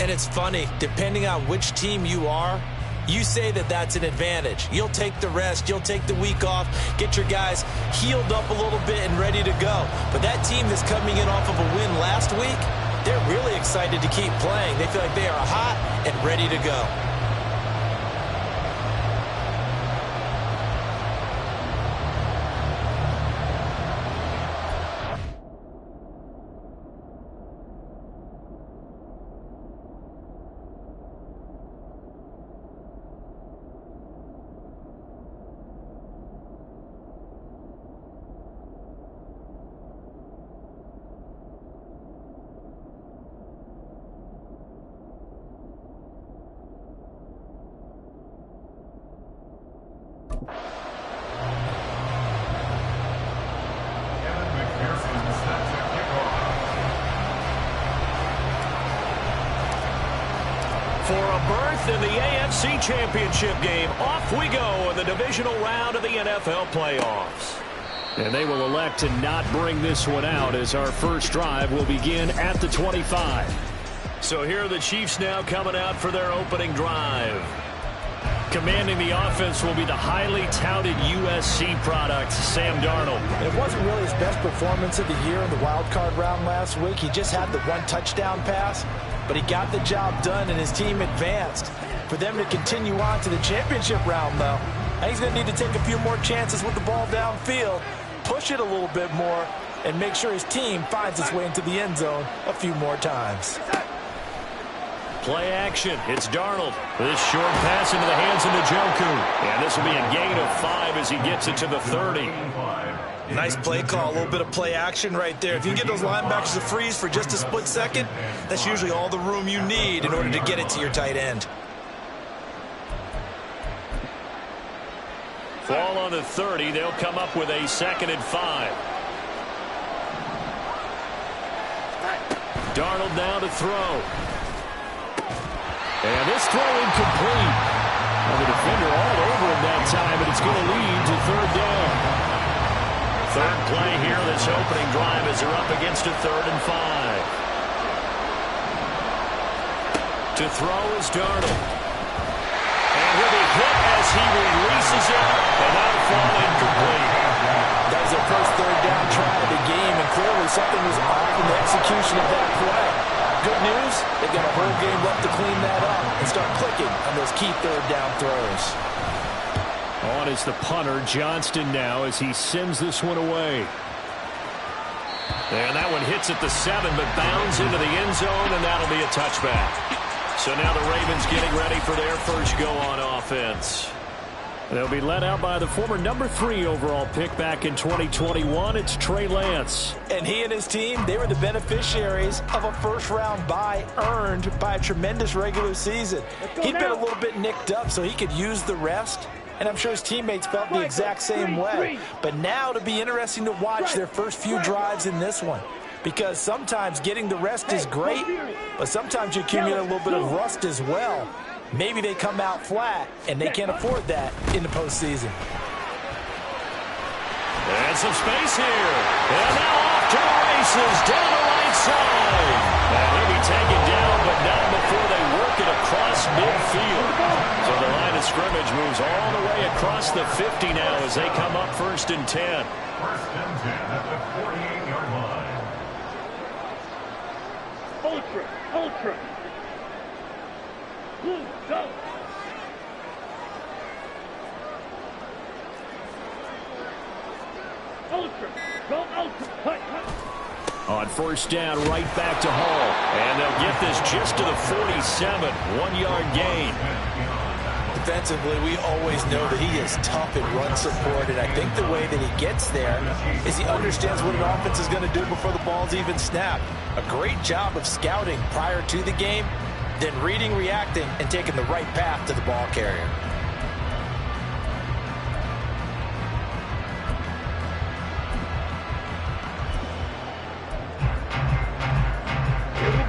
And it's funny, depending on which team you are, you say that that's an advantage. You'll take the rest, you'll take the week off, get your guys healed up a little bit and ready to go. But that team that's coming in off of a win last week, they're really excited to keep playing. They feel like they are hot and ready to go. For a berth in the AFC Championship game, off we go in the divisional round of the NFL playoffs. And they will elect to not bring this one out as our first drive will begin at the 25. So here are the Chiefs now coming out for their opening drive. Commanding the offense will be the highly touted USC product, Sam Darnold. It wasn't really his best performance of the year in the wild card round last week. He just had the one touchdown pass, but he got the job done and his team advanced. For them to continue on to the championship round, though, he's going to need to take a few more chances with the ball downfield, push it a little bit more, and make sure his team finds its way into the end zone a few more times. Play action. It's Darnold. This short pass into the hands of Njoku. And this will be a gain of 5 as he gets it to the 30. Nice play call, a little bit of play action right there. If you can get those linebackers to freeze for just a split second, that's usually all the room you need in order to get it to your tight end. Ball on the 30. They'll come up with a 2nd and 5. Darnold now to throw. And this throw incomplete. And the defender all over him that time, and it's going to lead to 3rd down. Third play here, this opening drive as they're up against a 3rd and 5. To throw is Darnold. And he'll be hit as he releases it, and that'll fall incomplete. That was their first 3rd down try of the game, and clearly something was off in the execution of that play. Good news, they've got a whole game left to clean that up and start clicking on those key 3rd down throws. On is the punter, Johnston now, as he sends this one away. And that one hits at the 7, but bounds into the end zone, and that'll be a touchback. So now the Ravens getting ready for their first go on offense. They'll be led out by the former number 3 overall pick back in 2021. It's Trey Lance. And he and his team, they were the beneficiaries of a first-round bye earned by a tremendous regular season. He'd been a little bit nicked up, so he could use the rest. And I'm sure his teammates felt the exact same way. But now it'll be interesting to watch their first few drives in this one. Because sometimes getting the rest is great, but sometimes you accumulate a little bit of rust as well. Maybe they come out flat, and they can't afford that in the postseason. And some space here. And now off to the races, down the right side. And he'll be taken down, but not before they work it across midfield. So the line of scrimmage moves all the way across the 50 now as they come up 1st and 10. 1st and 10 at the 48-yard line. Ultra. Blue, go. Ultra. Go ultra. Cut. On 1st down, right back to Hall. And they'll get this just to the 47. 1-yard gain. Defensively, we always know that he is tough in run support, and I think the way that he gets there is he understands what an offense is going to do before the ball's even snapped. A great job of scouting prior to the game, then reading, reacting, and taking the right path to the ball carrier.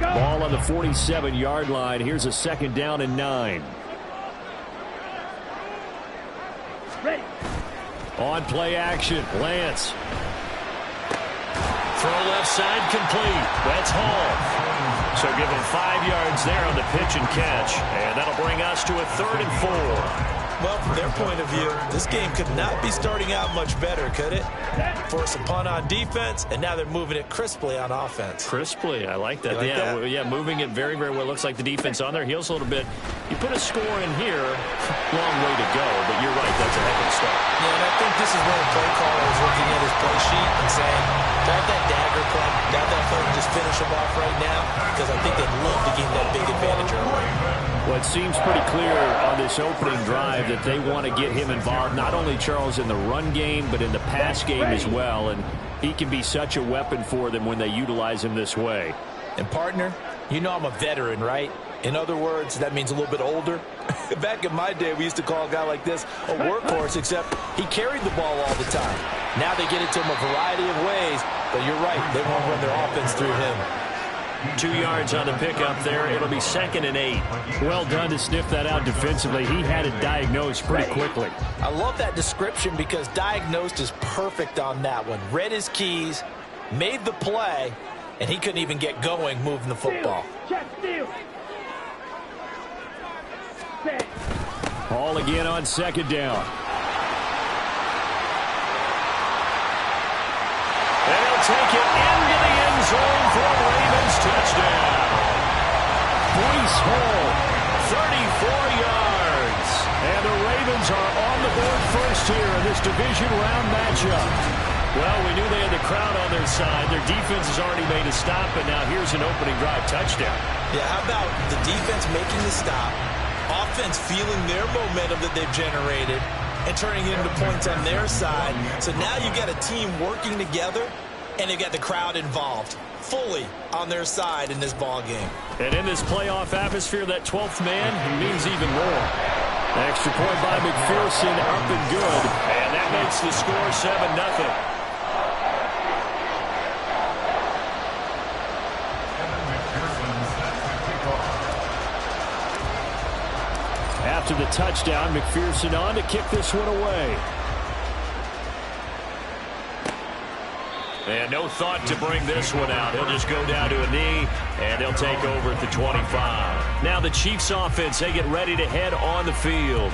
Ball on the 47-yard line. Here's a 2nd down and 9. Ready. On play action, Lance. Throw left side complete. That's Hall. So give him 5 yards there on the pitch and catch. And that'll bring us to a 3rd and 4. Well, from their point of view, this game could not be starting out much better, could it? Force a punt on defense, and now they're moving it crisply on offense. Crisply, I like that. Like yeah, that? yeah, moving it very, very well. Looks like the defense on their heels a little bit. You put a score in here, long way to go, but you're right, that's a heck of a start. Yeah, and I think this is where the play caller is looking at his play sheet and saying, got that dagger play, got that play to just finish him off right now, because I think they'd love to gain that big advantage early. Well, it seems pretty clear on this opening drive that they want to get him involved, not only, Charles, in the run game, but in the pass game as well. And he can be such a weapon for them when they utilize him this way. And, partner, you know I'm a veteran, right? In other words, that means a little bit older. Back in my day, we used to call a guy like this a workhorse, except he carried the ball all the time. Now they get it to him a variety of ways, but you're right, they want to run their offense through him. 2 yards on the pickup there. It'll be 2nd and 8. Well done to sniff that out defensively. He had it diagnosed pretty quickly. I love that description because diagnosed is perfect on that one. Read his keys, made the play, and he couldn't even get going moving the football. Check, steal. Ball again on 2nd down. They'll take it into the end zone for a Ravens touchdown. Breece Hall, 34 yards. And the Ravens are on the board first here in this division round matchup. Well, we knew they had the crowd on their side. Their defense has already made a stop, and now here's an opening drive touchdown. Yeah, how about the defense making the stop, offense feeling their momentum that they've generated, and turning it into points on their side. So now you've got a team working together, and they've got the crowd involved fully on their side in this ball game. And in this playoff atmosphere, that 12th man means even more. Extra point by McPherson, up and good. And that makes the score 7-0. After the touchdown, McPherson on to kick this one away. And no thought to bring this one out. He'll just go down to a knee, and they'll take over at the 25. Now the Chiefs offense, they get ready to head on the field.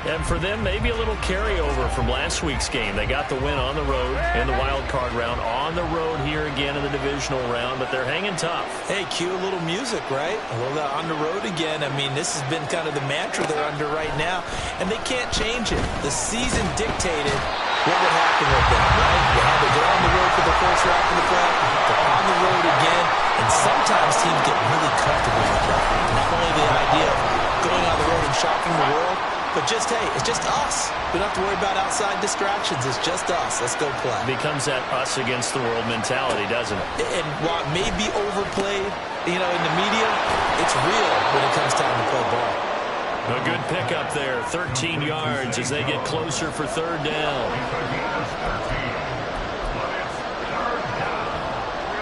And for them, maybe a little carryover from last week's game. They got the win on the road in the wild card round, on the road here again in the divisional round, but they're hanging tough. Hey, cue a little music, right? Well, on the road again. I mean, this has been kind of the mantra they're under right now, and they can't change it. The season dictated what would happen with them, right? They're on the road for the first round of the playoff. They're on the road again, and sometimes teams get really comfortable with that. Not only the idea of going on the road and shocking the world, but just, hey, it's just us. We don't have to worry about outside distractions. It's just us. Let's go play. Becomes that us against the world mentality, doesn't it? And while it may be overplayed, in the media, it's real when it comes time to play ball. A good pickup there, 13 yards as they get closer for 3rd down.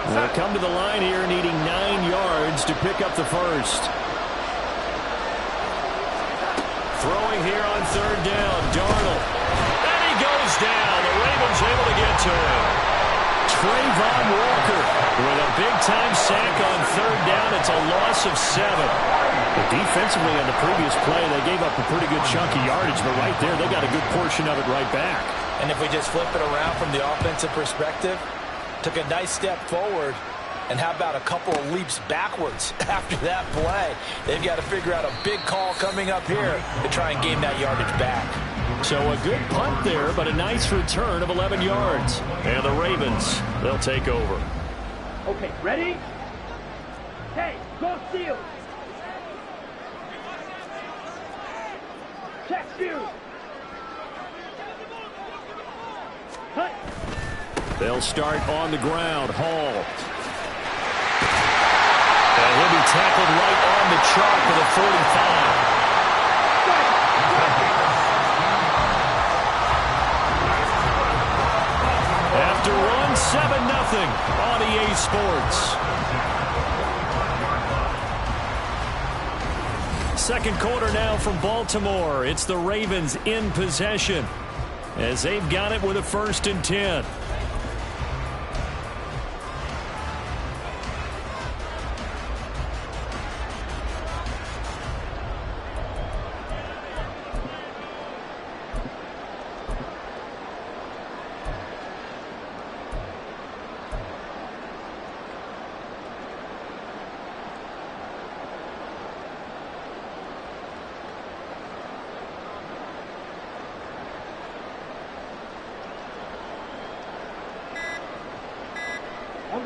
We'll come to the line here needing 9 yards to pick up the first. Throwing here on 3rd down, Darnold. And he goes down. The Ravens able to get to him. Trayvon Walker with a big-time sack on 3rd down. It's a loss of 7. But defensively on the previous play, they gave up a pretty good chunk of yardage, but right there, they got a good portion of it right back. And if we just flip it around from the offensive perspective, took a nice step forward, and how about a couple of leaps backwards after that play? They've got to figure out a big call coming up here to try and gain that yardage back. So a good punt there, but a nice return of 11 yards. And the Ravens, they'll take over. Okay, ready? Hey, go steal. Check, steal. Cut. They'll start on the ground. Hall. And he'll be tackled right on the chalk of the 45. After one, 7-0 on EA Sports. Second quarter now from Baltimore. It's the Ravens in possession as they've got it with a 1st and 10.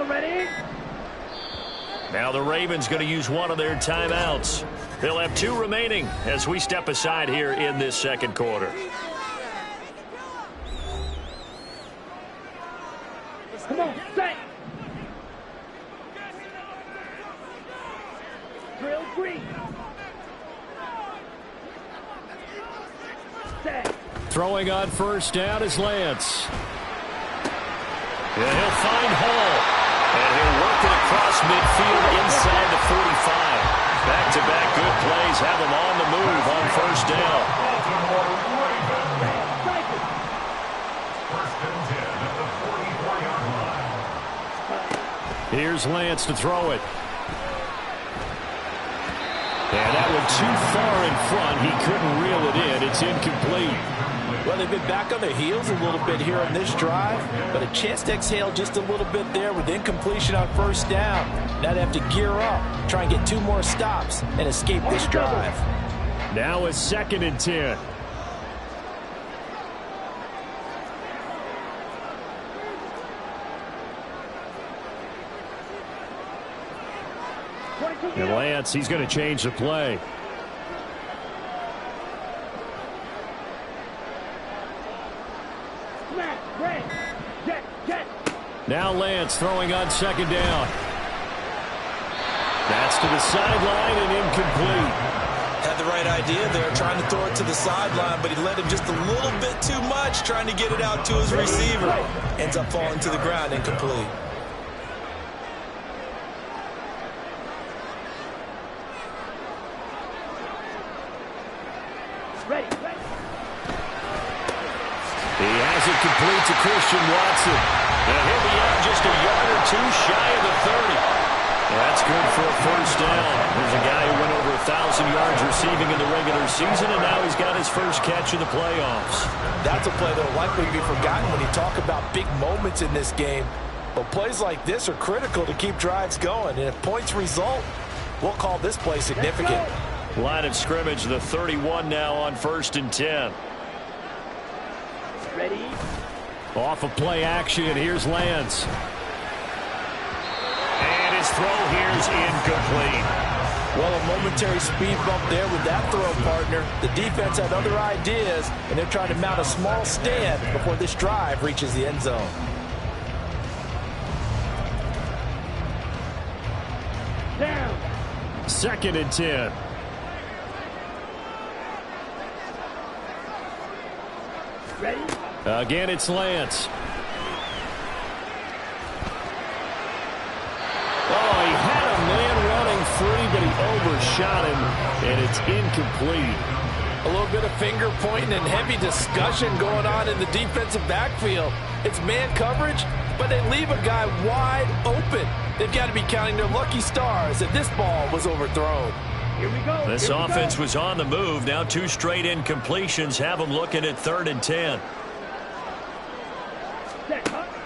ready? Now the Ravens going to use one of their timeouts. They'll have 2 remaining as we step aside here in this second quarter. Come on, set. Drill 3. Set. Throwing on first down is Lance. And he'll find Hall. And he'll work it across midfield inside the 45. Back-to-back good plays have him on the move on first down. First and 10 at the 44-yard line. Here's Lance to throw it. And that one too far in front. He couldn't reel it in. It's incomplete. Well, they've been back on their heels a little bit here on this drive, but a chance to exhale just a little bit there with incompletion on first down. Now they have to gear up, try and get 2 more stops, and escape this drive. Now it's 2nd and 10. And Lance, he's going to change the play. Now Lance throwing on 2nd down. That's to the sideline and incomplete. Had the right idea there, trying to throw it to the sideline, but he led him just a little bit too much, trying to get it out to his receiver. Ends up falling to the ground, incomplete. He has it complete to Christian Watson. And he'll be out just a yard or 2 shy of the 30. That's good for a first down. There's a guy who went over 1,000 yards receiving in the regular season, and now he's got his first catch of the playoffs. That's a play that will likely be forgotten when you talk about big moments in this game. But plays like this are critical to keep drives going. And if points result, we'll call this play significant. Line of scrimmage, the 31 now on 1st and 10. Ready? Off of play action, here's Lance. And his throw here's incomplete. Well, a momentary speed bump there with that throw, partner. The defense had other ideas, and they're trying to mount a small stand before this drive reaches the end zone. Down. 2nd and 10. Ready? Again, it's Lance. Oh, he had a man running free, but he overshot him, and it's incomplete. A little bit of finger pointing and heavy discussion going on in the defensive backfield. It's man coverage, but they leave a guy wide open. They've got to be counting their lucky stars that this ball was overthrown. Here we go. This offense was on the move. Now 2 straight incompletions have them looking at 3rd and 10.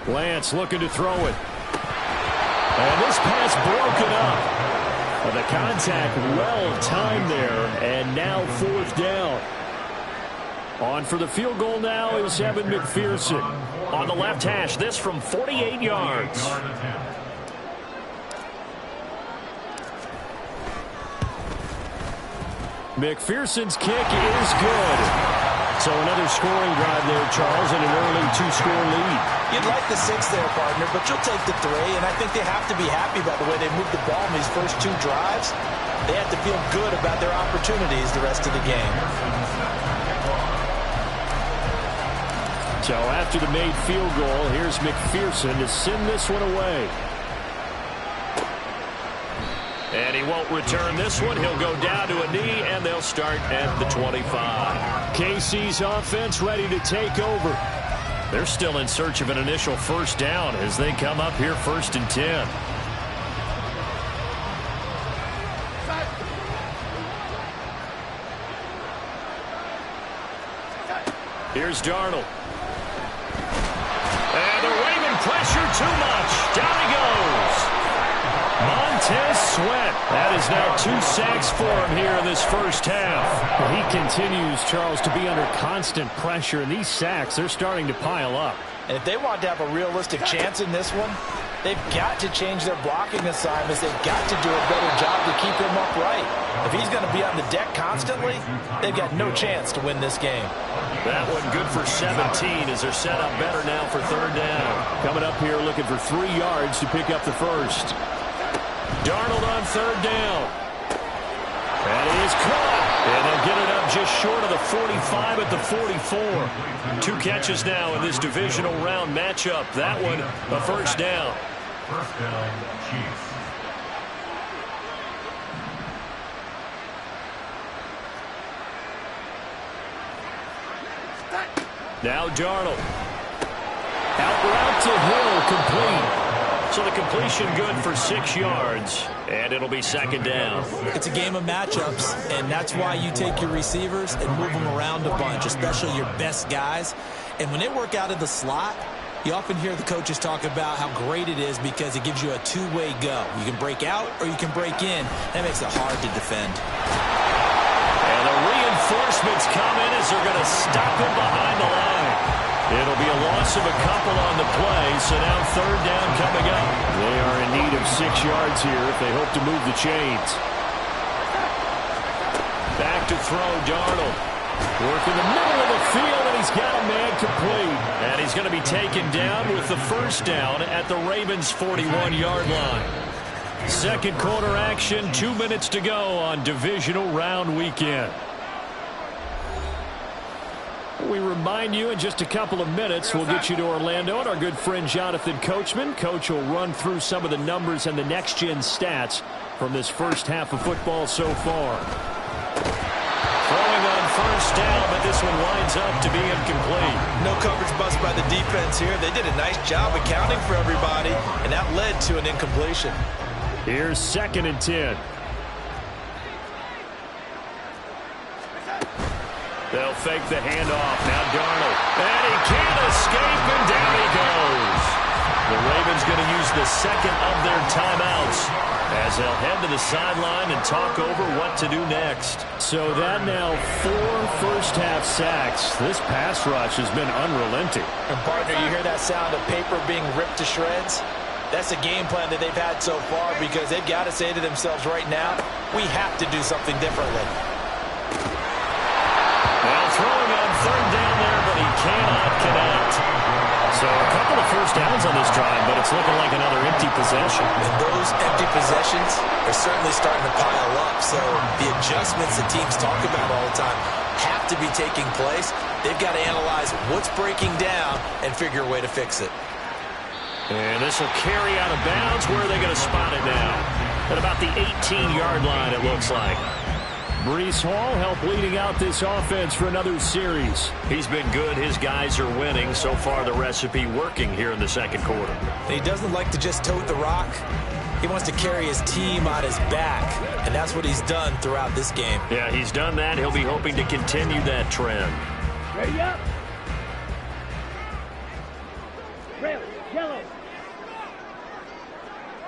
Lance looking to throw it. And this pass broken up. Well, the contact well timed there, and now 4th down. On for the field goal now is Evan McPherson. On the left hash, this from 48 yards. McPherson's kick is good. So another scoring drive there, Charles, and an early 2-score lead. You'd like the 6 there, partner, but you'll take the 3, and I think they have to be happy about the way they moved the ball in these first 2 drives. They have to feel good about their opportunities the rest of the game. So after the made field goal, here's McPherson to send this one away. And he won't return this one. He'll go down to a knee, and they'll start at the 25. KC's offense ready to take over. They're still in search of an initial first down as they come up here 1st and 10. Here's Darnold. And the Raven pressure too much. Down he goes. Montez Sweat. That is now 2 sacks for him here in this first half. Well, he continues, Charles, to be under constant pressure, and these sacks, they're starting to pile up. And if they want to have a realistic chance in this one, They've got to change their blocking assignments. They've got to do a better job to keep him upright. If he's going to be on the deck constantly, they've got no chance to win this game. That one good for 17 as they're set up better now for third down. Coming up here looking for 3 yards to pick up the first. Darnold on third down. And he is caught. And they'll get it up just short of the 45 at the 44. 2 catches now in this divisional round matchup. That one a first down. First down, Chiefs. Now Darnold. Out route to Hill, complete. So the completion good for 6 yards, and it'll be second down. It's a game of matchups, and that's why you take your receivers and move them around a bunch, especially your best guys. And when they work out of the slot, you often hear the coaches talk about how great it is because it gives you a two-way go. You can break out or you can break in. That makes it hard to defend. And the reinforcements come in as they're going to stop him behind the line. It'll be a loss of a couple on the play, so now third down coming up. They are in need of 6 yards here if they hope to move the chains. Back to throw, Darnold. Work in the middle of the field, and he's got a man complete. And he's going to be taken down with the first down at the Ravens' 41-yard line. Second quarter action, 2 minutes to go on divisional round weekend. We remind you in just a couple of minutes we'll get you to Orlando and our good friend Jonathan Coachman. Coach will run through some of the numbers and the next-gen stats from this first half of football so far. Throwing on first down, but this one winds up to be incomplete. No coverage bust by the defense here. They did a nice job accounting for everybody, and that led to an incompletion. Here's 2nd and 10. They'll fake the handoff. Now Darnold. And he can't escape, and down he goes. The Ravens going to use the second of their timeouts as they'll head to the sideline and talk over what to do next. So that now 4 first-half sacks. This pass rush has been unrelenting. And partner, you hear that sound of paper being ripped to shreds? That's the game plan that they've had so far because they've got to say to themselves right now, we have to do something differently. Well, throwing on third down there, but he cannot connect. So a couple of first downs on this drive, but it's looking like another empty possession. And those empty possessions are certainly starting to pile up. So the adjustments that teams talk about all the time have to be taking place. They've got to analyze what's breaking down and figure a way to fix it. And this will carry out of bounds. Where are they going to spot it now? At about the 18-yard line, it looks like. Breece Hall helped leading out this offense for another series. He's been good. His guys are winning. So far, the recipe working here in the second quarter. He doesn't like to just tote the rock. He wants to carry his team on his back, and that's what he's done throughout this game. Yeah, he's done that. He'll be hoping to continue that trend. Ready up. Red, yellow.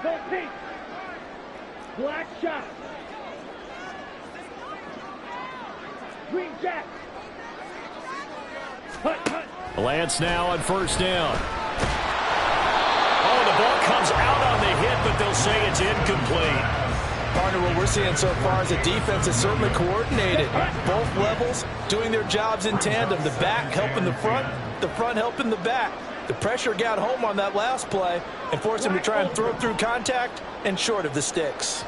Go pink. Black shot. Green jack. Hut, hut. Lance now on first down. Oh, the ball comes out on the hit, but they'll say it's incomplete. Partner, what we're seeing so far is the defense is certainly coordinated. Both levels doing their jobs in tandem. The back helping the front helping the back. The pressure got home on that last play and forced him to try and throw through contact and short of the sticks.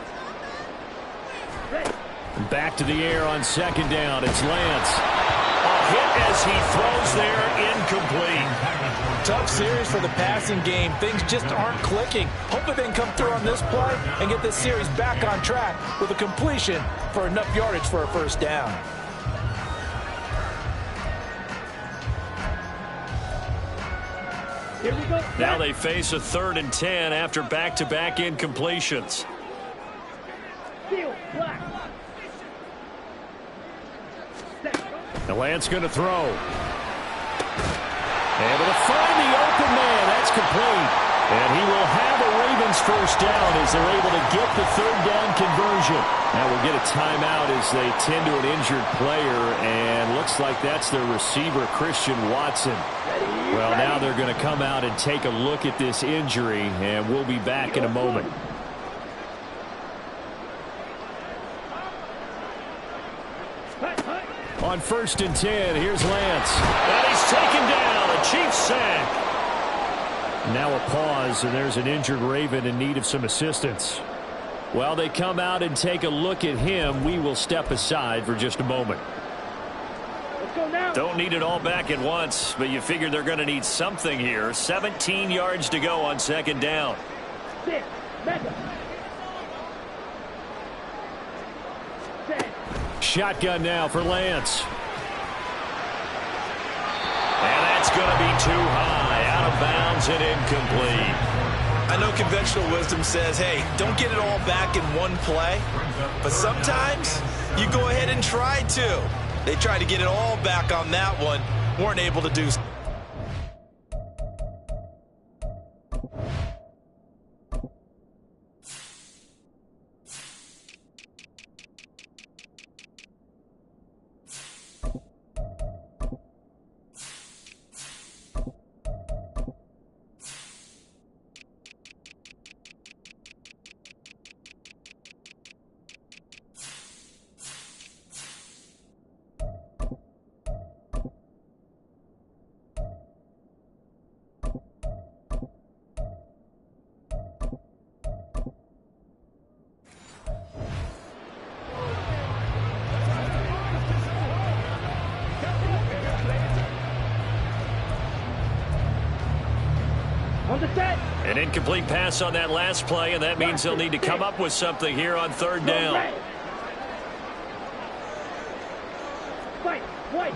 Back to the air on second down. It's Lance. A hit as he throws there, incomplete. Tough series for the passing game. Things just aren't clicking. Hopefully they can come through on this play and get this series back on track with a completion for enough yardage for a first down. Here we go. Now they face a 3rd and 10 after back-to-back incompletions. Steel, black. And Lance going to throw. Able to find the open man. That's complete. And he will have a Ravens first down as they're able to get the third down conversion. Now we'll get a timeout as they tend to an injured player. And looks like that's their receiver, Christian Watson. Ready Well, now they're going to come out and take a look at this injury, and we'll be back in a moment. On 1st and 10, here's Lance. And he's taken down. A Chiefs sack. Now a pause, and there's an injured Raven in need of some assistance. While they come out and take a look at him, we will step aside for just a moment. Let's go now. Don't need it all back at once, but you figure they're going to need something here. 17 yards to go on 2nd down. 6, mega. 10. Shotgun now for Lance. And that's going to be too high. Out of bounds and incomplete. I know conventional wisdom says, hey, don't get it all back in one play. But sometimes you go ahead and try to. They tried to get it all back on that one. Weren't able to do so. On the set. An incomplete pass on that last play, and that means they'll need to come up with something here on 3rd down. Fight. White.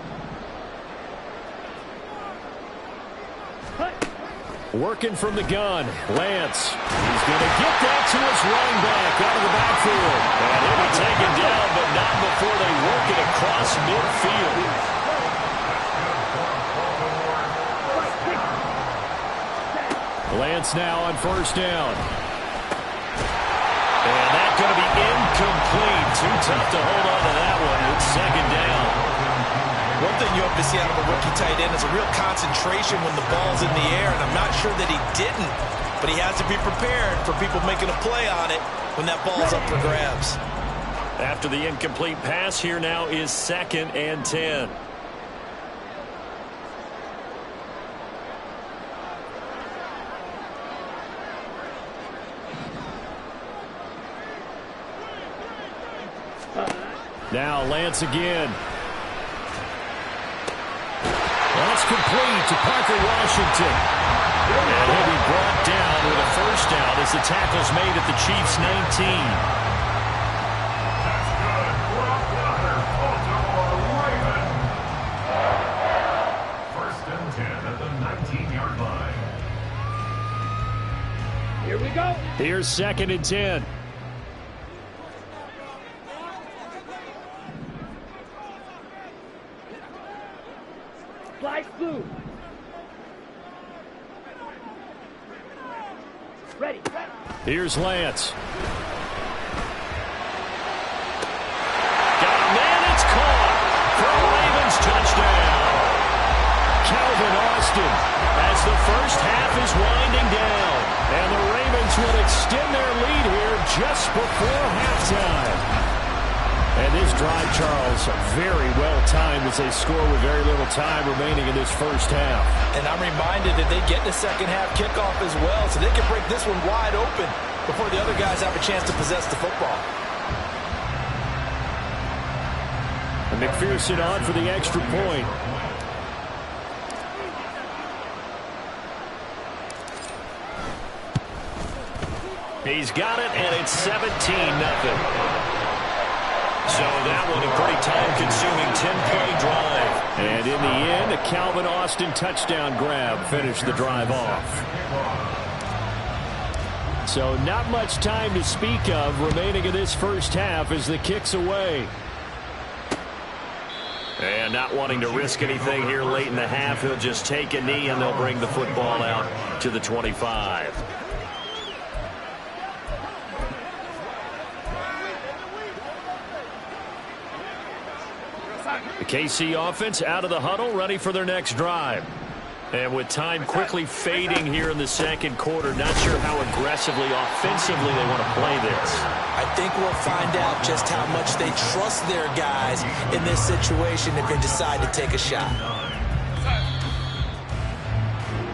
Working from the gun, Lance. He's going to get that to his running back out of the backfield. And he'll be taken down, but not before they work it across midfield. Lance now on 1st down. And that's going to be incomplete. Too tough to hold on to that one. It's 2nd down. One thing you hope to see out of a rookie tight end is a real concentration when the ball's in the air, and I'm not sure that he didn't, but he has to be prepared for people making a play on it when that ball's up for grabs. After the incomplete pass, here now is 2nd and 10. Now Lance again. That's complete to Parker Washington. And he'll be brought down with a 1st down as the tackle's made at the Chiefs' 19. That's good. Raven. 1st and 10 at the 19-yard line. Here we go. Here's 2nd and 10. Fly blue. Ready. Here's Lance. Got a man, it's caught for a Ravens touchdown. Calvin Austin as the 1st half is winding down. And the Ravens will extend their lead here just before halftime. And this drive, Charles, very well timed as they score with very little time remaining in this 1st half. And I'm reminded that they get the 2nd half kickoff as well, so they can break this one wide open before the other guys have a chance to possess the football. And McPherson on for the extra point. He's got it, and it's 17-0. So that one a pretty time-consuming 10-play drive. And in the end, a Calvin Austin touchdown grab finished the drive off. So not much time to speak of remaining in this 1st half as the kick's away. And not wanting to risk anything here late in the half, he'll just take a knee and they'll bring the football out to the 25. The KC offense out of the huddle, ready for their next drive. And with time quickly fading here in the second quarter, not sure how aggressively, offensively they want to play this. I think we'll find out just how much they trust their guys in this situation if they decide to take a shot.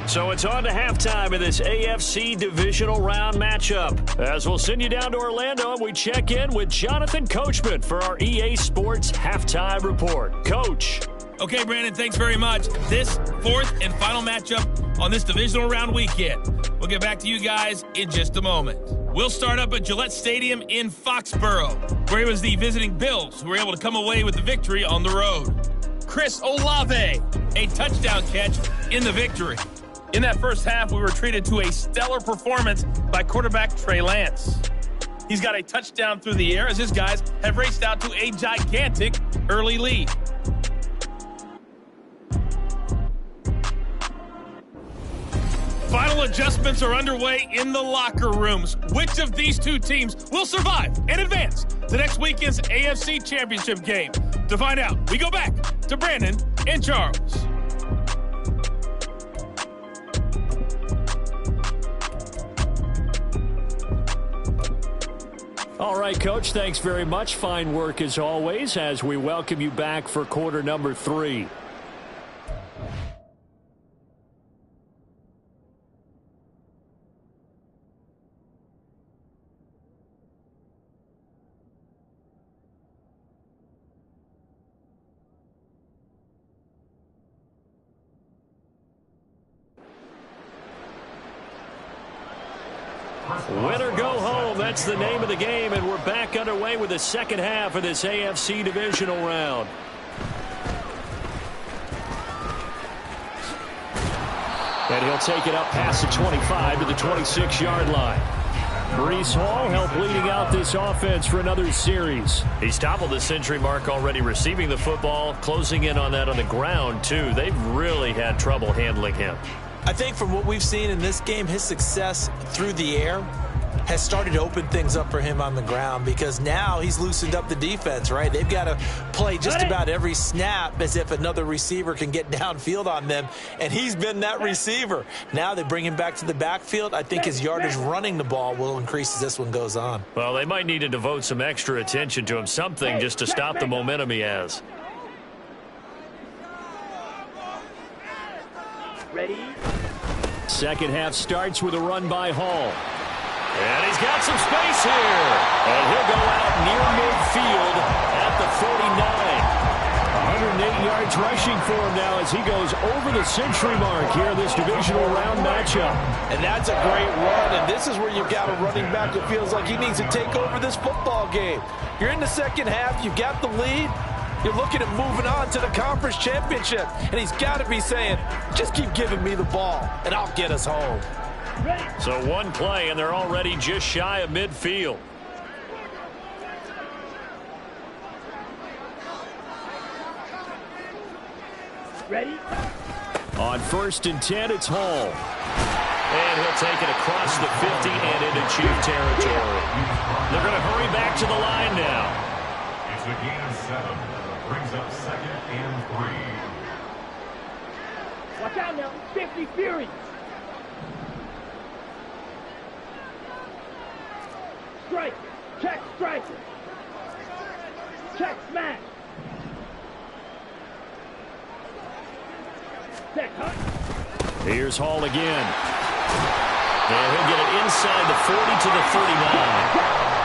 So it's on to halftime of this AFC divisional round matchup. As we'll send you down to Orlando and we check in with Jonathan Coachman for our EA Sports Halftime Report. Coach. Okay, Brandon, thanks very much. This fourth and final matchup on this divisional round weekend. We'll get back to you guys in just a moment. We'll start up at Gillette Stadium in Foxborough, where it was the visiting Bills who were able to come away with the victory on the road. Chris Olave, a touchdown catch in the victory. In that first half, we were treated to a stellar performance by quarterback Trey Lance. He's got a touchdown through the air as his guys have raced out to a gigantic early lead. Final adjustments are underway in the locker rooms. Which of these two teams will survive and advance to next weekend's AFC Championship game? To find out, we go back to Brandon and Charles. All right, Coach, thanks very much. Fine work as always as we welcome you back for quarter number 3. Win or go home, that's the name of the game, and we're back underway with the second half of this AFC divisional round. And he'll take it up past the 25 to the 26-yard line. Breece Hall helped leading out this offense for another series. He's toppled the century mark already receiving the football, closing in on that on the ground, too. They've really had trouble handling him. I think from what we've seen in this game, his success through the air has started to open things up for him on the ground because now he's loosened up the defense, right? They've got to play just about every snap as if another receiver can get downfield on them, and he's been that receiver. Now they bring him back to the backfield. I think his yardage running the ball will increase as this one goes on. Well, they might need to devote some extra attention to him, something just to stop the momentum he has. Ready? Second half starts with a run by Hall. And he's got some space here. And he'll go out near midfield at the 49. 108 yards rushing for him now as he goes over the century mark here in this divisional round matchup. And that's a great run, and this is where you've got a running back that feels like he needs to take over this football game. You're in the second half, you've got the lead. You're looking at moving on to the conference championship. And he's got to be saying, just keep giving me the ball, and I'll get us home. So one play, and they're already just shy of midfield. Ready? On 1st and 10, it's Hall. And he'll take it across the 50 and into Chief territory. They're going to hurry back to the line now. It's a gain of 7. Brings up 2nd and 3. Watch out now. 50 Fury. Strike. Check striker. Check smash. Set hunt. Here's Hall again. And he'll get it inside the 40 to the 39.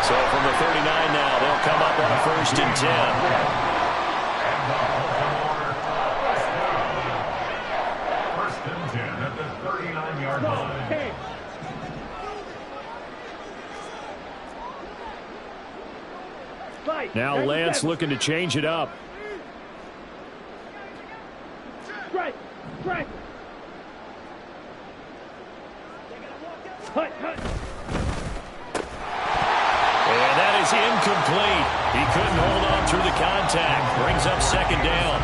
So from the 39 now, they'll come up on a 1st and 10. Now Lance looking to change it up. Strike. Strike. Hut. And that is incomplete. He couldn't hold on through the contact. Brings up 2nd down.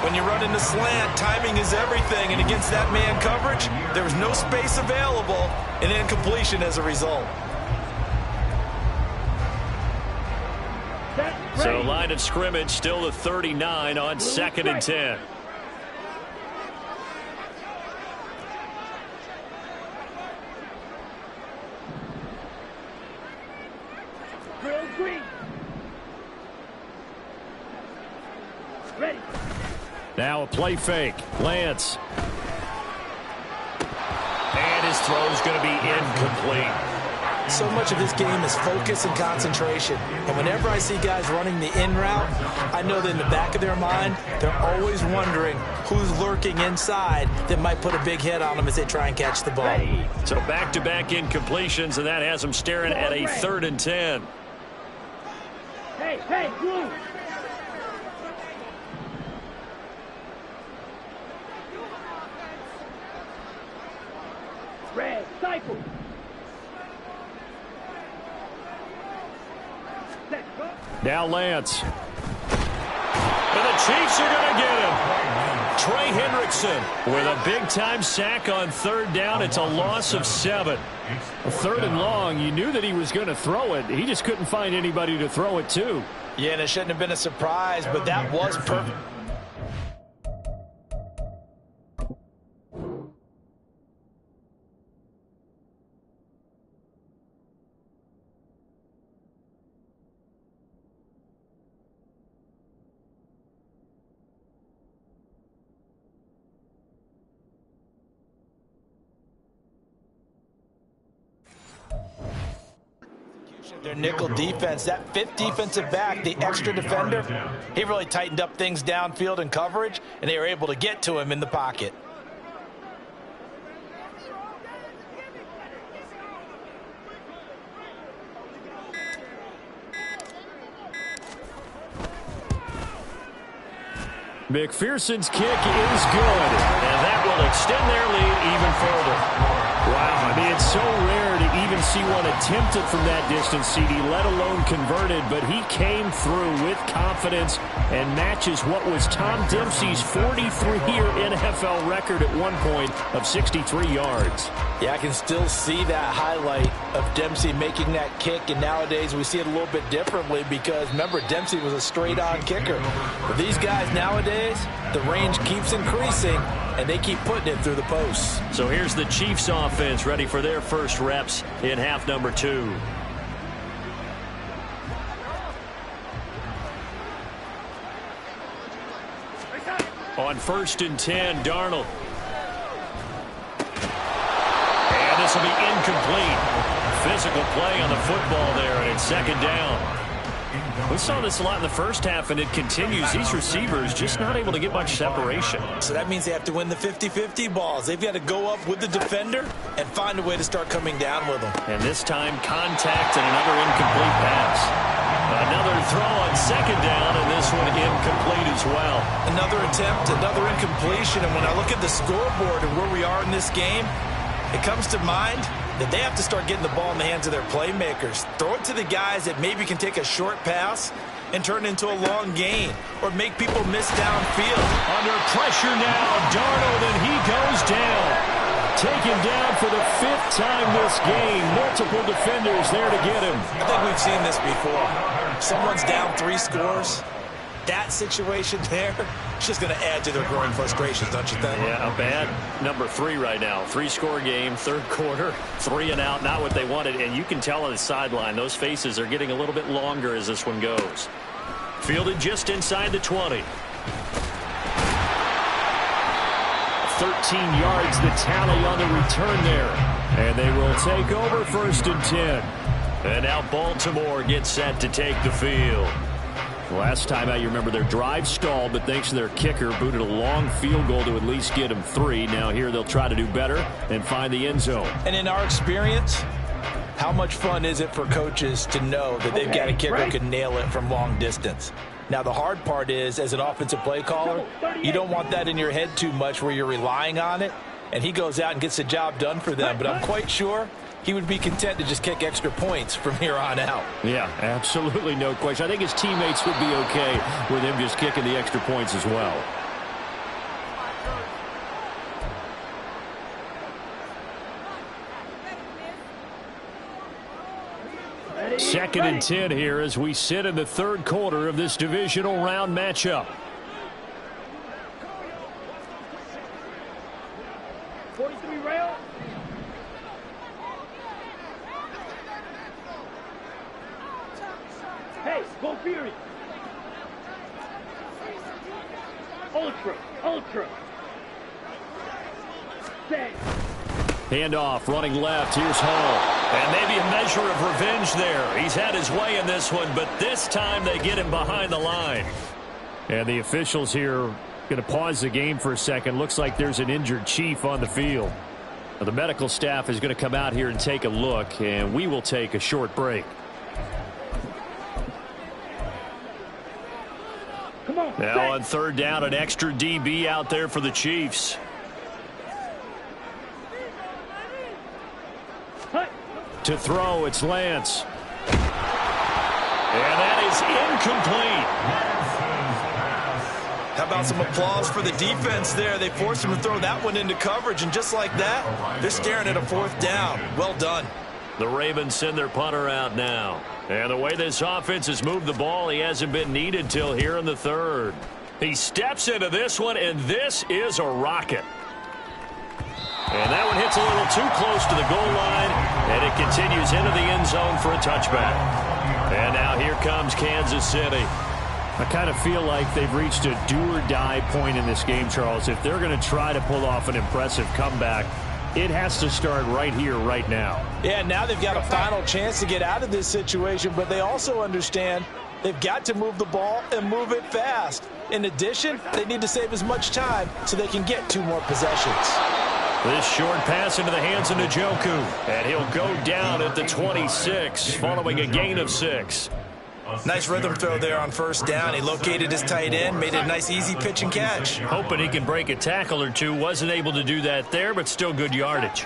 When you run into slant, timing is everything. And against that man coverage, there was no space available, and incompletion as a result. So line of scrimmage still the 39 on 2nd and 10. Ready. Now a play fake. Lance. And his throw's going to be incomplete. So much of this game is focus and concentration. And whenever I see guys running the in route, I know that in the back of their mind, they're always wondering who's lurking inside that might put a big hit on them as they try and catch the ball. So back-to-back incompletions, and that has them staring at a 3rd and 10. Hey, blue. Red, cycle. Now Lance. And the Chiefs are going to get him. Trey Hendrickson with a big-time sack on 3rd down. It's a loss of 7. A 3rd and long. You knew that he was going to throw it. He just couldn't find anybody to throw it to. Yeah, and it shouldn't have been a surprise, but that was perfect. Their nickel defense, that 5th defensive back, the extra defender, he really tightened up things downfield in coverage, and they were able to get to him in the pocket. McPherson's kick is good. And that will extend their lead even further. Wow, I mean, it's so rare to even see one attempted from that distance, CD, let alone converted, but he came through with confidence and matches what was Tom Dempsey's 43-year NFL record at one point of 63 yards. Yeah, I can still see that highlight of Dempsey making that kick, and nowadays we see it a little bit differently because, remember, Dempsey was a straight-on kicker. But these guys nowadays, the range keeps increasing, and they keep putting it through the posts. So here's the Chiefs offense ready for their first reps in half number 2. On 1st and 10, Darnold. And this will be incomplete. Physical play on the football there, and it's 2nd down. We saw this a lot in the first half, and it continues. These receivers just not able to get much separation. So that means they have to win the 50-50 balls. They've got to go up with the defender and find a way to start coming down with them. And this time, contact and another incomplete pass. Another throw on 2nd down, and this one incomplete as well. Another attempt, another incompletion, and when I look at the scoreboard and where we are in this game, it comes to mind that they have to start getting the ball in the hands of their playmakers. Throw it to the guys that maybe can take a short pass and turn it into a long gain or make people miss downfield. Under pressure now, Darnold, and he goes down. Taken down for the 5th time this game. Multiple defenders there to get him. I think we've seen this before. Someone's down 3 scores. That situation there, it's just going to add to their growing frustrations, don't you think? Yeah, a bad number 3 right now. 3-score game, 3rd quarter, 3 and out, not what they wanted. And you can tell on the sideline, those faces are getting a little bit longer as this one goes. Fielded just inside the 20. 13 yards the tally on the return there. And they will take over 1st and 10. And now Baltimore gets set to take the field. Last time out, you remember their drive stalled, but thanks to their kicker, booted a long field goal to at least get them 3. Now here they'll try to do better and find the end zone. And in our experience, how much fun is it for coaches to know that they've got a kicker who can nail it from long distance? Now, the hard part is, as an offensive play caller, you don't want that in your head too much where you're relying on it, and he goes out and gets the job done for them. But I'm quite sure he would be content to just kick extra points from here on out. Yeah, absolutely no question. I think his teammates would be okay with him just kicking the extra points as well. Second and 10 here as we sit in the 3rd quarter of this divisional round matchup. 43 rail. Hey, go Fury. Ultra. Set. Handoff, running left. Here's Hall. And maybe a measure of revenge there. He's had his way in this one, but this time they get him behind the line. And the officials here going to pause the game for a second. Looks like there's an injured Chief on the field. Now, the medical staff is going to come out here and take a look, and we will take a short break. Come on. Now on third down, an extra DB out there for the Chiefs. To throw, it's Lance. And that is incomplete. How about some applause for the defense there? They forced him to throw that one into coverage, and just like that, they're staring at a fourth down. Well done. The Ravens send their punter out now. And the way this offense has moved the ball, he hasn't been needed till here in the third. He steps into this one, and this is a rocket. And that one hits a little too close to the goal line, and it continues into the end zone for a touchback. And now here comes Kansas City. I kind of feel like they've reached a do-or-die point in this game, Charles. If they're going to try to pull off an impressive comeback, it has to start right here, right now. Yeah, now they've got a final chance to get out of this situation, but they also understand they've got to move the ball and move it fast. In addition, they need to save as much time so they can get 2 more possessions. This short pass into the hands of Njoku, and he'll go down at the 26 following a gain of 6. Nice rhythm throw there on first down. He located his tight end, made it a nice easy pitch and catch. Hoping he can break a tackle or two. Wasn't able to do that there, but still good yardage.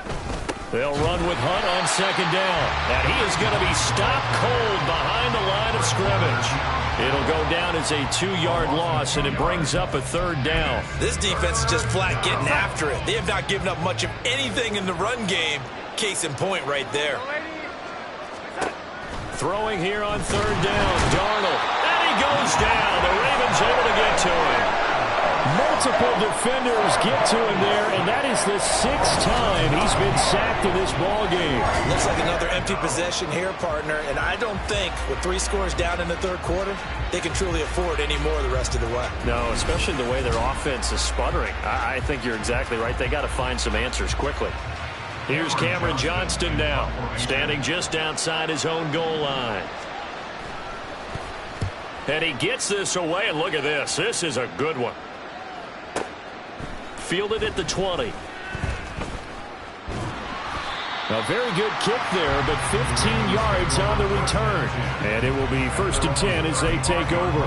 They'll run with Hunt on second down. And he is going to be stopped cold behind the line of scrimmage. It'll go down as a 2-yard loss, and it brings up a third down. This defense is just flat getting after it. They have not given up much of anything in the run game. Case in point right there. Throwing here on third down, Darnold. And he goes down. The Ravens able to get to him. Multiple defenders get to him there, and that is the 6th time he's been sacked in this ball game. Looks like another empty possession here, partner, and I don't think with 3 scores down in the third quarter, they can truly afford any more the rest of the way. No, especially the way their offense is sputtering. I think you're exactly right. They got to find some answers quickly. Here's Cameron Johnston now, standing just outside his own goal line. And he gets this away, and look at this. This is a good one. Fielded at the 20. A very good kick there, but 15 yards on the return. And it will be 1st and 10 as they take over.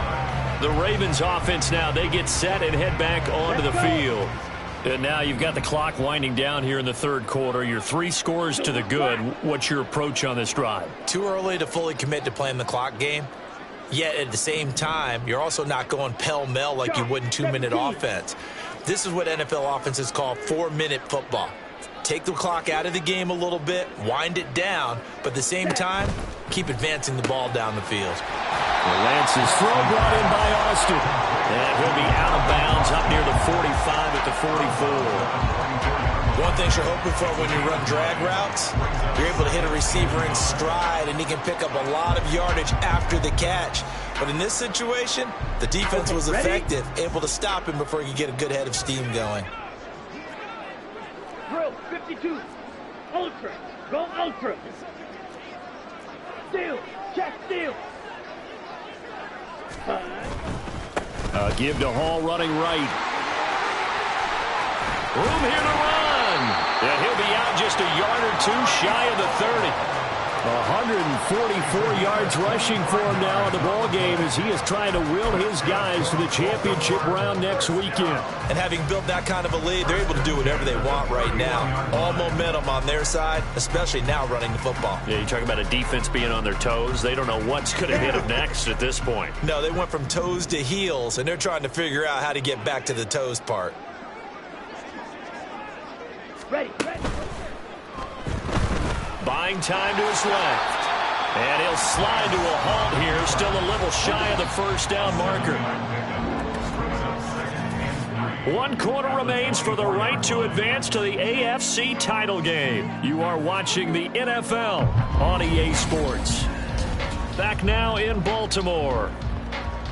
The Ravens offense now, they get set and head back onto the field. And now you've got the clock winding down here in the third quarter. You're 3 scores to the good. What's your approach on this drive? Too early to fully commit to playing the clock game. Yet at the same time, you're also not going pell-mell like you would in 2-minute offense. This is what NFL offenses call 4-minute football. Take the clock out of the game a little bit, wind it down, but at the same time, keep advancing the ball down the field. Lance's throw brought in by Austin. And he'll be out of bounds up near the 45 at the 44. One thing you're hoping for when you run drag routes, you're able to hit a receiver in stride, and he can pick up a lot of yardage after the catch. But in this situation, the defense was effective, able to stop him before he could get a good head of steam going. Drill 52. Ultra. Go ultra. Steal. Check steal. Give to Hall running right. Room here to run. And he'll be out just a yard or 2 shy of the 30. 144 yards rushing for him now in the ball game as he is trying to will his guys to the championship round next weekend. And having built that kind of a lead, they're able to do whatever they want right now. All momentum on their side, especially now running the football. Yeah, you talk about a defense being on their toes. They don't know what's going to hit them next at this point. No, they went from toes to heels, and they're trying to figure out how to get back to the toes part. Ready. Buying time to his left. And he'll slide to a halt here. Still a little shy of the first down marker. 1 quarter remains for the right to advance to the AFC title game. You are watching the NFL on EA Sports. Back now in Baltimore.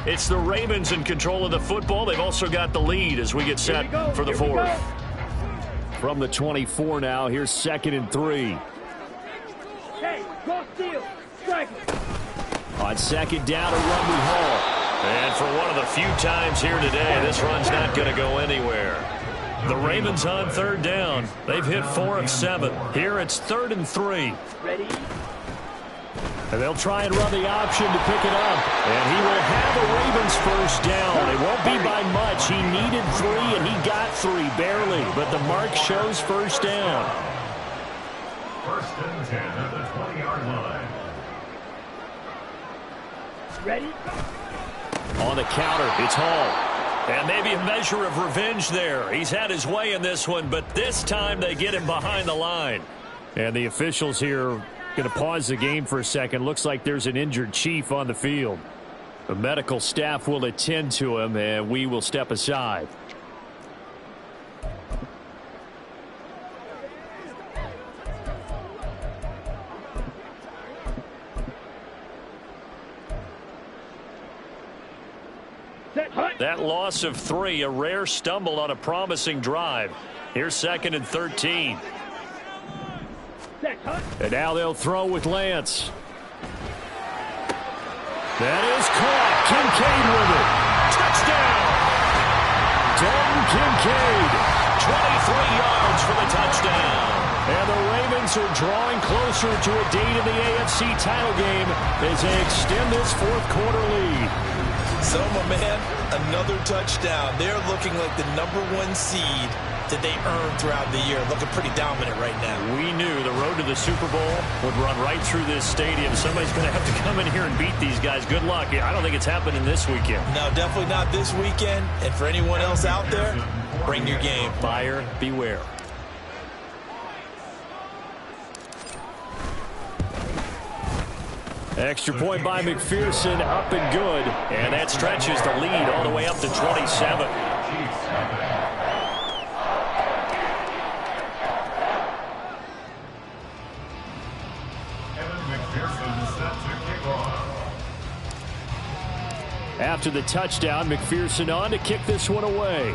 It's the Ravens in control of the football. They've also got the lead as we get set for the fourth. From the 24 now, here's 2nd and 3. Hey, cross field. Strike. On 2nd down, a run we haul. And for one of the few times here today, this run's not going to go anywhere. The Ravens on 3rd down. They've hit 4 of 7. Here it's 3rd and 3. Ready? And they'll try and run the option to pick it up. And he will have a Ravens first down. It won't be by much. He needed 3, and he got 3, barely. But the mark shows first down. 1st and 10 at the 20-yard line. Ready? On the counter, it's Hall. And maybe a measure of revenge there. He's had his way in this one, but this time they get him behind the line. And the officials here going to pause the game for a second. Looks like there's an injured Chief on the field. The medical staff will attend to him, and we will step aside. That loss of 3, a rare stumble on a promising drive. Here's 2nd and 13. And now they'll throw with Lance. That is caught. Kincaid with it. Touchdown! Dalton Kincaid. 23 yards for the touchdown. And the Ravens are drawing closer to a date in the AFC title game as they extend this 4th quarter lead. So, my man, another touchdown. They're looking like the #1 seed that they earned throughout the year. Looking pretty dominant right now. We knew the road to the Super Bowl would run right through this stadium. Somebody's going to have to come in here and beat these guys. Good luck. I don't think it's happening this weekend. No, definitely not this weekend. And for anyone else out there, bring your game. Buyer beware. Extra point by McPherson, up and good. And that stretches the lead all the way up to 27. After the touchdown, McPherson on to kick this one away.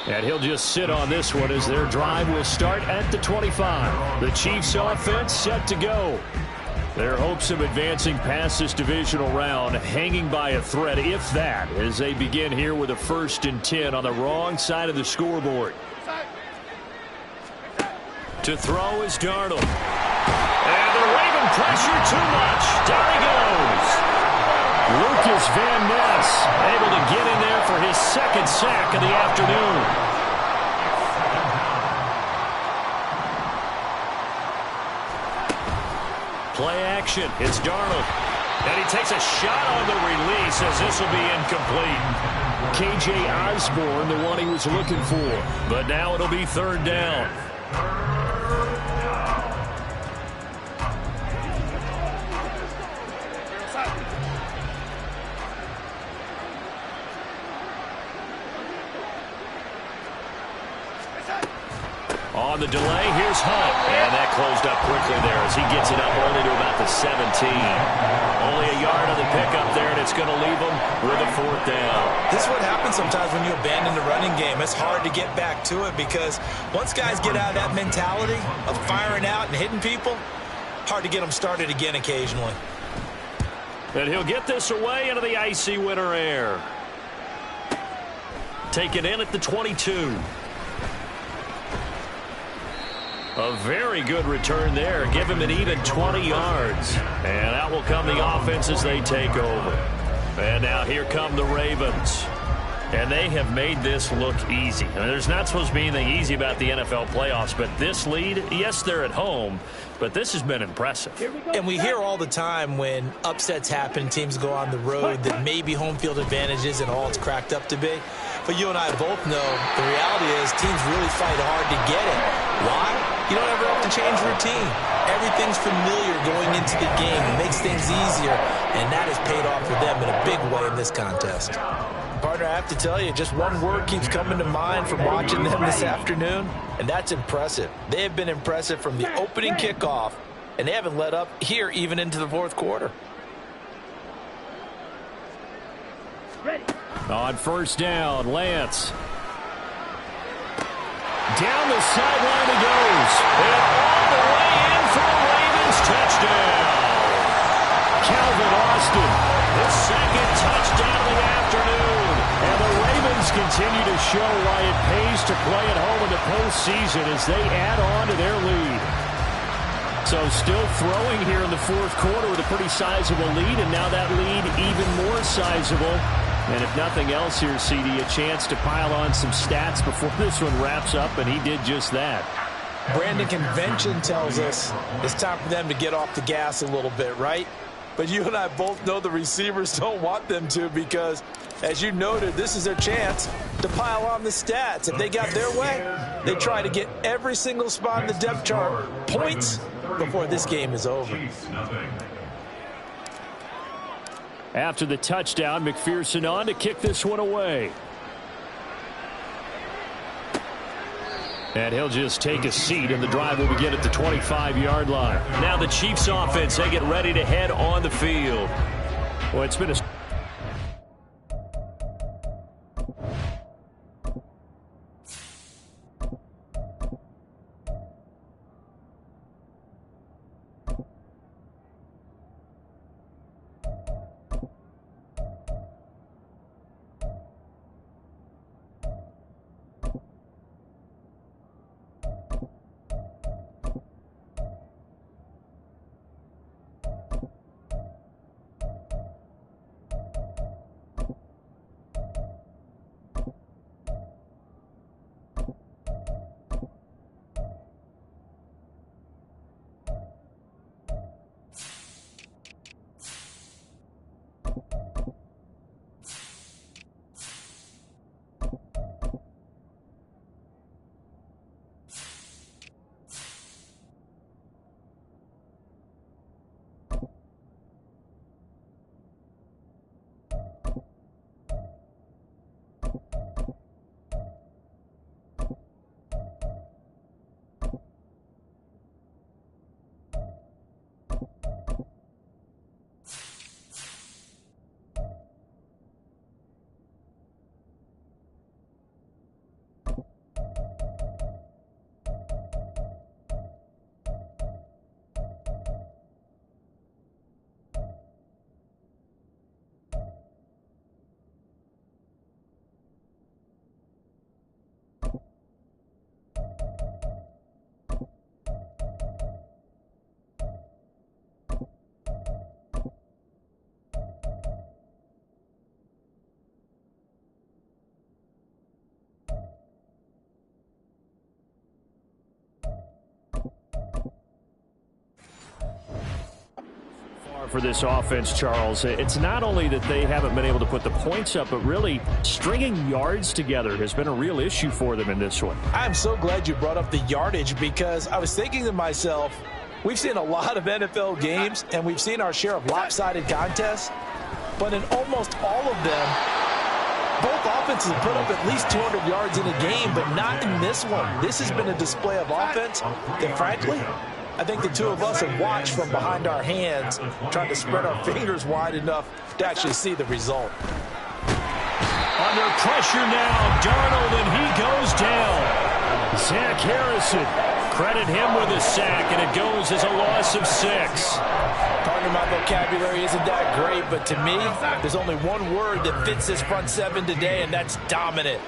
And he'll just sit on this one as their drive will start at the 25. The Chiefs offense set to go. Their hopes of advancing past this divisional round hanging by a thread, if that, as they begin here with a 1st and 10 on the wrong side of the scoreboard. To throw is Darnold. And the Raven pressure too much. Down he goes. Lucas Van Ness able to get in there for his 2nd sack of the afternoon. Play action. It's Darnold. And he takes a shot on the release as this will be incomplete. KJ Osborne, the one he was looking for. But now it'll be 3rd down. On the delay, here's Hunt. And that closed up quickly there as he gets it up only to about the 17. Only a yard on the pickup there, and it's going to leave him with a 4th down. This is what happens sometimes when you abandon the running game. It's hard to get back to it because once guys get out of that mentality of firing out and hitting people, hard to get them started again occasionally. And he'll get this away into the icy winter air. Taken in at the 22. A very good return there. Give him an even 20 yards. And out will come the offense as they take over. And now here come the Ravens. And they have made this look easy. I mean, there's not supposed to be anything easy about the NFL playoffs, but this lead, yes, they're at home, but this has been impressive. And we hear all the time when upsets happen, teams go on the road, that maybe home field advantage isn't all it's cracked up to be. But you and I both know the reality is teams really fight hard to get it. Why? You don't ever have to change routine. Everything's familiar going into the game. It makes things easier, and that has paid off for them in a big way in this contest. Partner, I have to tell you, just one word keeps coming to mind from watching them this afternoon, and that's impressive. They have been impressive from the opening kickoff and they haven't let up here even into the fourth quarter. Ready. On first down, Lance. Down the sideline he goes. And all the way in for a Ravens touchdown. Calvin Austin, his second touchdown of the afternoon. And the Ravens continue to show why it pays to play at home in the postseason as they add on to their lead. So still throwing here in the fourth quarter with a pretty sizable lead, and now that lead even more sizable. And if nothing else here, CD, a chance to pile on some stats before this one wraps up, and he did just that. Brandon, convention tells us it's time for them to get off the gas a little bit, right? But you and I both know the receivers don't want them to because, as you noted, this is their chance to pile on the stats. If they got their way, they try to get every single spot in the depth chart points before this game is over. After the touchdown, McPherson on to kick this one away. And he'll just take a seat, and the drive will begin at the 25-yard line. Now the Chiefs offense, they get ready to head on the field. Well, it's been a... For this offense, Charles, it's not only that they haven't been able to put the points up, but really stringing yards together has been a real issue for them in this one. I'm so glad you brought up the yardage because I was thinking to myself, we've seen a lot of NFL games and we've seen our share of lopsided contests, but in almost all of them, both offenses have put up at least 200 yards in a game, but not in this one. This has been a display of offense that, frankly, I think the two of us have watched from behind our hands, trying to spread our fingers wide enough to actually see the result. Under pressure now, Darnold, and he goes down. Zach Harrison, credit him with a sack, and it goes as a loss of 6. Pardon my vocabulary isn't that great, but to me, there's only one word that fits this front seven today, and that's dominant.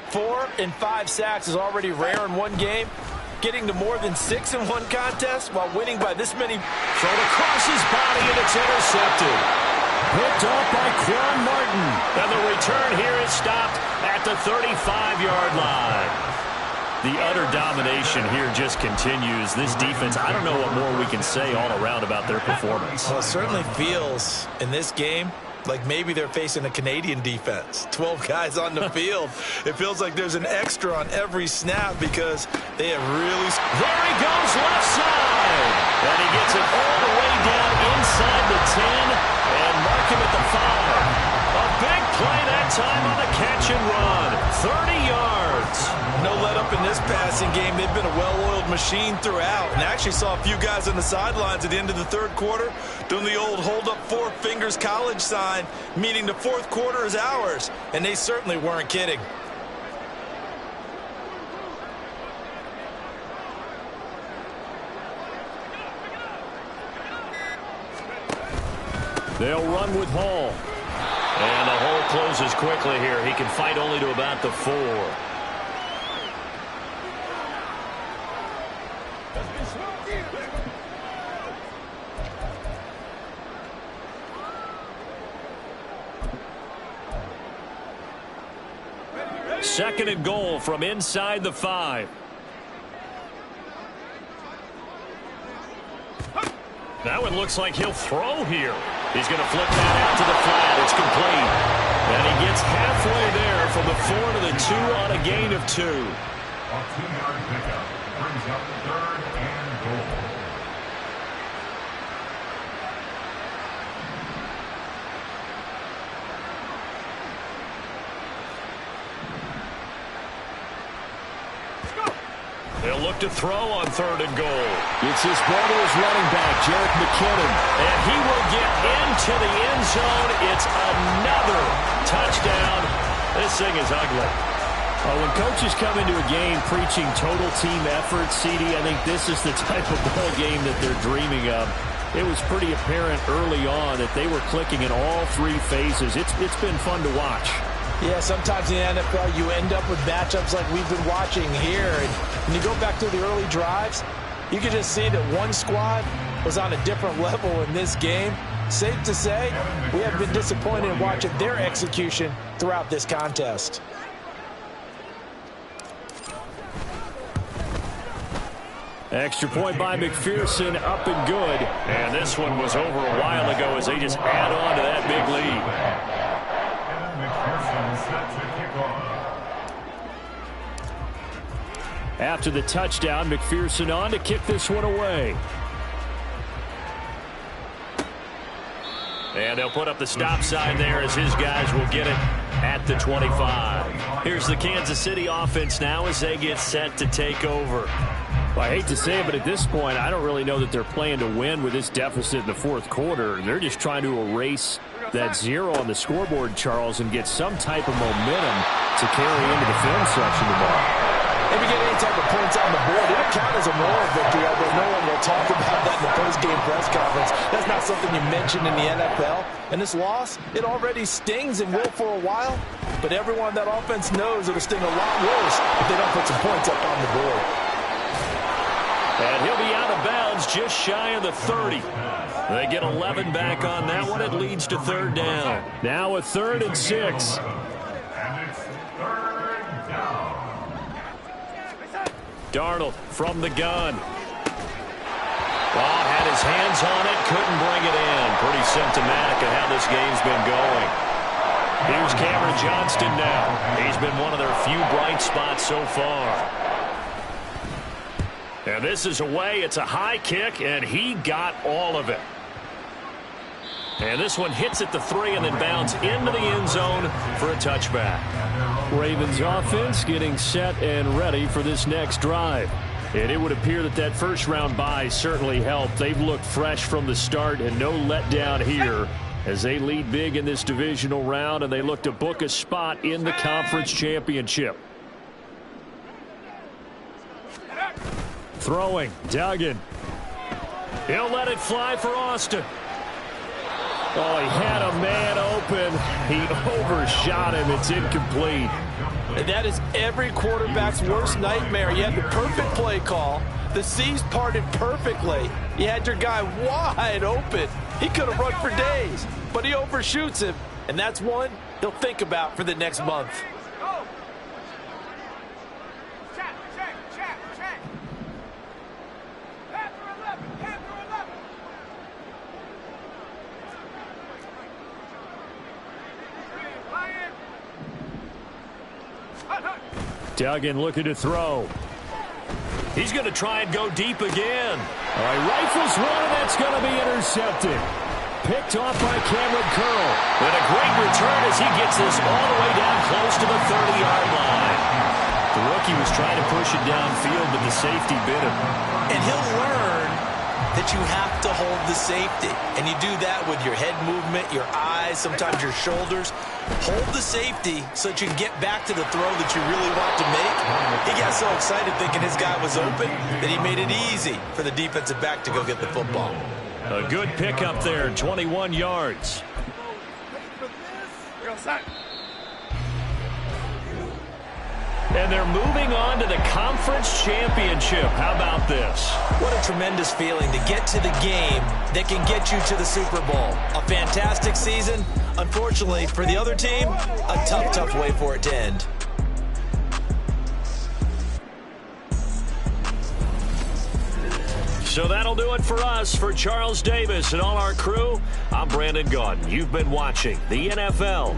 4 and 5 sacks is already rare in one game. Getting to more than 6 in one contest while winning by this many. Thrown across his body, and it's intercepted. Picked off by Quan Martin. And the return here is stopped at the 35-yard line. The utter domination here just continues. This defense, I don't know what more we can say all around about their performance. Well, it certainly feels in this game like maybe they're facing a Canadian defense. 12 guys on the field. It feels like there's an extra on every snap because they have really... There he goes, left side. And he gets it all the way down inside the 10 and mark him at the 5. A big play that time on the catch and run. 30 yards. No let up in this passing game. They've been a well-oiled well-oiled machine throughout. And actually saw a few guys on the sidelines at the end of the third quarter doing the old hold up four fingers college sign, meaning the fourth quarter is ours. And they certainly weren't kidding. They'll run with Hall. And the hole closes quickly here. He can fight only to about the 4. Second and goal from inside the 5. Now it looks like he'll throw here. He's going to flip that out to the flat. It's complete. And he gets halfway there from the 4 to the 2 on a gain of 2. A 2-yard pickup brings up 3rd and goal. They'll look to throw on 3rd and goal. It's his brother's running back, Jarek McKinnon. And he will get into the end zone. It's another touchdown. This thing is ugly. When coaches come into a game preaching total team effort, CD, I think this is the type of ball game that they're dreaming of. It was pretty apparent early on that they were clicking in all 3 phases. It's been fun to watch. Yeah, sometimes in the NFL you end up with matchups like we've been watching here. And when you go back to the early drives, you can just see that one squad was on a different level in this game. Safe to say, we have been disappointed in watching their execution throughout this contest. Extra point by McPherson, up and good. And this one was over a while ago as they just add on to that big lead. After the touchdown, McPherson on to kick this one away. And they'll put up the stop sign there as his guys will get it at the 25. Here's the Kansas City offense now as they get set to take over. Well, I hate to say it, but at this point, I don't really know that they're playing to win with this deficit in the fourth quarter. They're just trying to erase that 0 on the scoreboard, Charles, and get some type of momentum to carry into the film section tomorrow. If you get any type of points on the board, it'll count as a moral victory, although no one will talk about that in the post-game press conference. That's not something you mention in the NFL. And this loss, it already stings and will for a while, but everyone on that offense knows it'll sting a lot worse if they don't put some points up on the board. And he'll be out of bounds just shy of the 30. They get 11 back on that one. It leads to 3rd down. Now a 3rd and 6. And it's 3rd down. Darnold from the gun. Oh, had his hands on it, couldn't bring it in. Pretty symptomatic of how this game's been going. Here's Cameron Johnston now. He's been one of their few bright spots so far. And this is away. It's a high kick, and he got all of it. And this one hits at the 3 and then bounds into the end zone for a touchback. Ravens offense getting set and ready for this next drive. And it would appear that that first-round bye certainly helped. They've looked fresh from the start and no letdown here as they lead big in this divisional round, and they look to book a spot in the conference championship. Throwing, Duggan. He'll let it fly for Austin. Oh, he had a man open. He overshot him. It's incomplete. And that is every quarterback's worst nightmare. You had the perfect play call. The seas parted perfectly. You had your guy wide open. He could have run for days, but he overshoots him. And that's one he'll think about for the next month. Duggan looking to throw. He's going to try and go deep again. All right, rifles one, and that's going to be intercepted. Picked off by Cameron Curl. And a great return as he gets this all the way down close to the 30-yard line. The rookie was trying to push it downfield, but the safety bit him. And he'll learn that you have to hold the safety. And you do that with your head movement, your eyes, sometimes your shoulders. Hold the safety so that you can get back to the throw that you really want to make. He got so excited thinking his guy was open that he made it easy for the defensive back to go get the football. A good pickup there, 21 yards. And they're moving on to the conference championship. How about this? What a tremendous feeling to get to the game that can get you to the Super Bowl. A fantastic season. Unfortunately, for the other team, a tough way for it to end. So that'll do it for us. For Charles Davis and all our crew, I'm Brandon Gaudin. You've been watching the NFL